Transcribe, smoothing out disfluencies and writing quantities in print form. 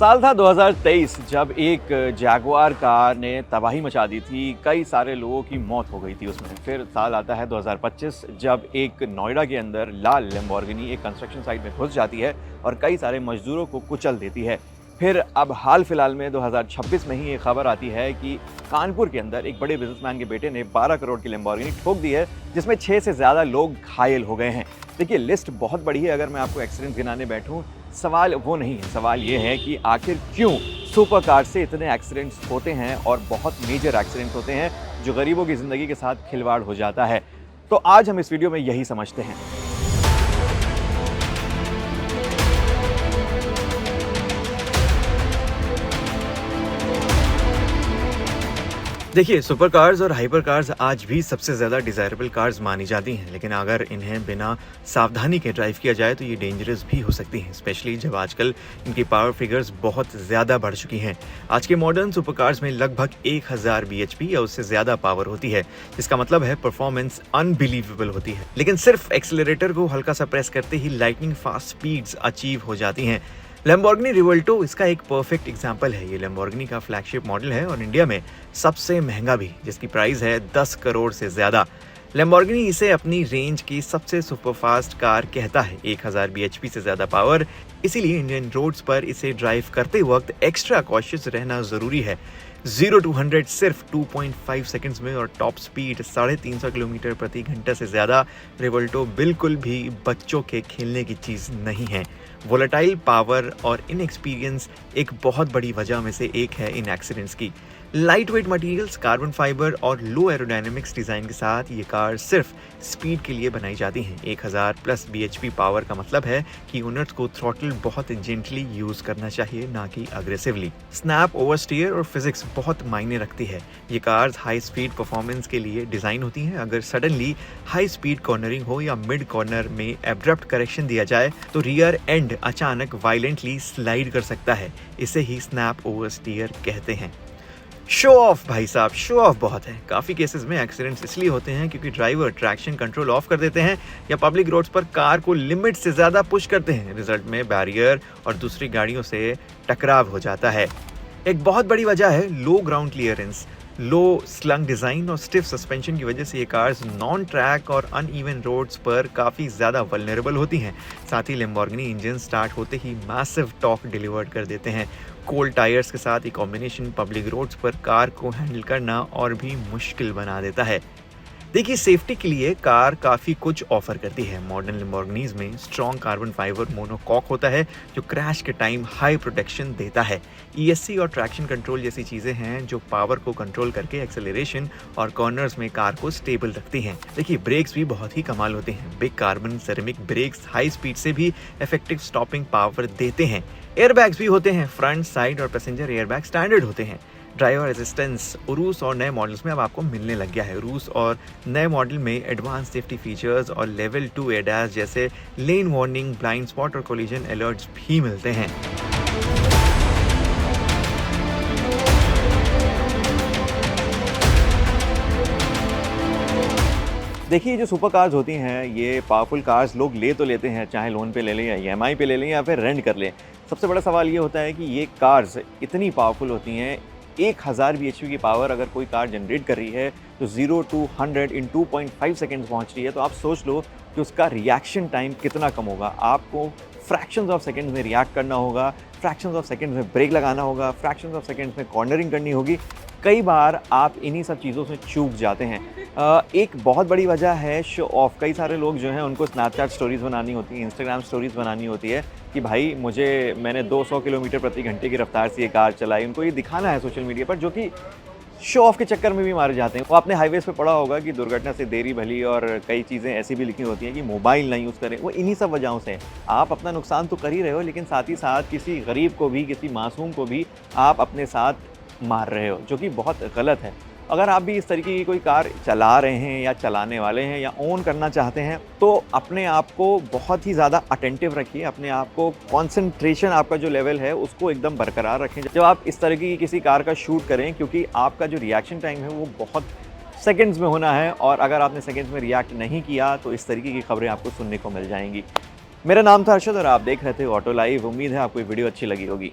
साल था 2023 जब एक जैगुआर कार ने तबाही मचा दी थी। कई सारे लोगों की मौत हो गई थी उसमें। फिर साल आता है 2025 जब एक नोएडा के अंदर लाल लैम्बोर्गिनी एक कंस्ट्रक्शन साइट में घुस जाती है और कई सारे मजदूरों को कुचल देती है। फिर अब हाल फिलहाल में 2026 में ही ये खबर आती है कि कानपुर के अंदर एक बड़े बिजनेसमैन के बेटे ने 12 करोड़ की लैम्बोर्गिनी ठोक दी है, जिसमें 6 से ज़्यादा लोग घायल हो गए हैं। देखिए, लिस्ट बहुत बड़ी है। अगर मैं आपको एक्सीडेंट गिनाने बैठूं, सवाल वो नहीं है। सवाल ये है कि आखिर क्यों सुपर कार से इतने एक्सीडेंट्स होते हैं और बहुत मेजर एक्सीडेंट्स होते हैं जो गरीबों की ज़िंदगी के साथ खिलवाड़ हो जाता है। तो आज हम इस वीडियो में यही समझते हैं। देखिए, सुपर कार्स और हाइपर कार्स आज भी सबसे ज़्यादा डिज़ायरेबल कार्स मानी जाती हैं, लेकिन अगर इन्हें बिना सावधानी के ड्राइव किया जाए तो ये डेंजरस भी हो सकती हैं, स्पेशली जब आजकल इनकी पावर फिगर्स बहुत ज़्यादा बढ़ चुकी हैं। आज के मॉडर्न सुपर कार्स में लगभग 1000 bhp या उससे ज़्यादा पावर होती है, जिसका मतलब है परफॉर्मेंस अनबिलीवेबल होती है। लेकिन सिर्फ एक्सीलरेटर को हल्का सा प्रेस करते ही लाइटनिंग फास्ट स्पीड्स अचीव हो जाती हैं। लैम्बोर्गिनी रिवोल्टो इसका एक परफेक्ट एग्जाम्पल है। ये लैम्बोर्गिनी का फ्लैगशिप मॉडल है और इंडिया में सबसे महंगा भी, जिसकी प्राइस है 10 करोड़ से ज़्यादा। लैम्बोर्गिनी इसे अपनी रेंज की सबसे सुपरफास्ट कार कहता है। 1000 bhp से ज़्यादा पावर, इसीलिए इंडियन रोड्स पर इसे ड्राइव करते वक्त एक्स्ट्रा कॉशियस रहना ज़रूरी है। 0 to 100 सिर्फ 2.5 सेकंड्स में और टॉप स्पीड 350 किलोमीटर प्रति घंटा से ज़्यादा। रिवोल्टो बिल्कुल भी बच्चों के खेलने की चीज़ नहीं है। वोलेटाइल पावर और इनएक्सपीरियंस एक बहुत बड़ी वजह में से एक है इन एक्सीडेंट्स की। Light weight materials, carbon fibre और लो एरोडायनेमिक्स डिज़ाइन के साथ ये कार सिर्फ स्पीड के लिए बनाई जाती हैं। 1000 प्लस bhp पावर का मतलब है कि ओनर्स को थ्रॉटल बहुत जेंटली यूज़ करना चाहिए, ना कि अग्रेसिवली। स्नैप, ओवरस्टीयर और फिजिक्स बहुत मायने रखती है। ये कार्स हाई स्पीड परफॉर्मेंस के लिए डिज़ाइन होती हैं। अगर सडनली हाई स्पीड कॉर्नरिंग हो या मिड कॉर्नर में एब्रप्ट करेक्शन दिया जाए तो रियर एंड अचानक वायलेंटली स्लाइड कर सकता है। इसे ही स्नैप ओवरस्टीयर कहते हैं। शो ऑफ भाई साहब, शो ऑफ बहुत है। काफ़ी केसेस में एक्सीडेंट्स इसलिए होते हैं क्योंकि ड्राइवर ट्रैक्शन कंट्रोल ऑफ कर देते हैं या पब्लिक रोड्स पर कार को लिमिट से ज़्यादा पुश करते हैं। रिजल्ट में बैरियर और दूसरी गाड़ियों से टकराव हो जाता है। एक बहुत बड़ी वजह है लो ग्राउंड क्लियरेंस। लो स्लंग डिज़ाइन और स्टिफ सस्पेंशन की वजह से ये कार्स नॉन ट्रैक और अनइवन रोड्स पर काफ़ी ज़्यादा वल्नरेबल होती हैं। साथ ही लैम्बोर्गिनी इंजन स्टार्ट होते ही मैसिव टॉर्क डिलीवर्ड कर देते हैं। कोल्ड टायर्स के साथ ये कॉम्बिनेशन पब्लिक रोड्स पर कार को हैंडल करना और भी मुश्किल बना देता है। देखिए, सेफ्टी के लिए कार काफ़ी कुछ ऑफर करती है। मॉडर्न लैम्बोर्गिनीज में स्ट्रॉन्ग कार्बन फाइबर मोनोकॉक होता है जो क्रैश के टाइम हाई प्रोटेक्शन देता है। ESC और ट्रैक्शन कंट्रोल जैसी चीज़ें हैं जो पावर को कंट्रोल करके एक्सेलरेशन और कॉर्नर्स में कार को स्टेबल रखती हैं। देखिए, ब्रेक्स भी बहुत ही कमाल होते हैं। Big carbon ceramic brakes high speed से भी इफेक्टिव स्टॉपिंग पावर देते हैं। एयरबैग्स भी होते हैं। फ्रंट, साइड और पैसेंजर एयरबैग स्टैंडर्ड होते हैं। ड्राइवर असिस्टेंस उरूस और नए मॉडल्स में अब आपको मिलने लग गया है। उरूस और नए मॉडल में एडवांस सेफ्टी फीचर्स और लेवल 2 ADAS जैसे लेन वार्निंग, ब्लाइंड स्पॉट और कोलिजन अलर्ट्स भी मिलते हैं। देखिए, जो सुपर कार्स होती हैं, ये पावरफुल कार्स लोग ले तो लेते हैं, चाहे लोन पे ले लें या EMI पे ले लें या फिर रेंट कर लें। सबसे बड़ा सवाल ये होता है कि ये कार्स इतनी पावरफुल होती हैं। 1000 bhp की पावर अगर कोई कार जनरेट कर रही है तो 0 to 100 इन 2.5 सेकेंड्स पहुंच रही है, तो आप सोच लो कि उसका रिएक्शन टाइम कितना कम होगा। आपको फ्रैक्शंस ऑफ सेकेंड्स में रिएक्ट करना होगा, फ्रैक्शंस ऑफ सेकेंड्स में ब्रेक लगाना होगा, फ्रैक्शंस ऑफ सेकेंड्स में कॉर्नरिंग करनी होगी। कई बार आप इन्हीं सब चीज़ों से चूक जाते हैं। एक बहुत बड़ी वजह है शो ऑफ। कई सारे लोग जो हैं उनको स्नैपचैट स्टोरीज़ बनानी होती है, इंस्टाग्राम स्टोरीज़ बनानी होती है कि भाई मैंने 200 किलोमीटर प्रति घंटे की रफ्तार से ये कार चलाई। उनको ये दिखाना है सोशल मीडिया पर, जो कि शो ऑफ के चक्कर में भी मारे जाते हैं। वो आपने हाईवेज पे पढ़ा होगा कि दुर्घटना से देरी भली, और कई चीज़ें ऐसी भी लिखी होती हैं कि मोबाइल ना यूज़ करें। वो इन्हीं सब वजहों से आप अपना नुकसान तो कर ही रहे हो, लेकिन साथ ही साथ किसी गरीब को भी, किसी मासूम को भी आप अपने साथ मार रहे हो, जो कि बहुत गलत है। अगर आप भी इस तरीके की कोई कार चला रहे हैं या चलाने वाले हैं या ओन करना चाहते हैं तो अपने आप को बहुत ही ज़्यादा अटेंटिव रखिए। अपने आप को कंसंट्रेशन, आपका जो लेवल है उसको एकदम बरकरार रखें जब आप इस तरीके की किसी कार का शूट करें, क्योंकि आपका जो रिएक्शन टाइम है वो बहुत सेकंड्स में होना है, और अगर आपने सेकंड्स में रिएक्ट नहीं किया तो इस तरीके की खबरें आपको सुनने को मिल जाएंगी। मेरा नाम था अर्शद और आप देख रहे थे ऑटो लाइव। उम्मीद है आपको ये वीडियो अच्छी लगी होगी।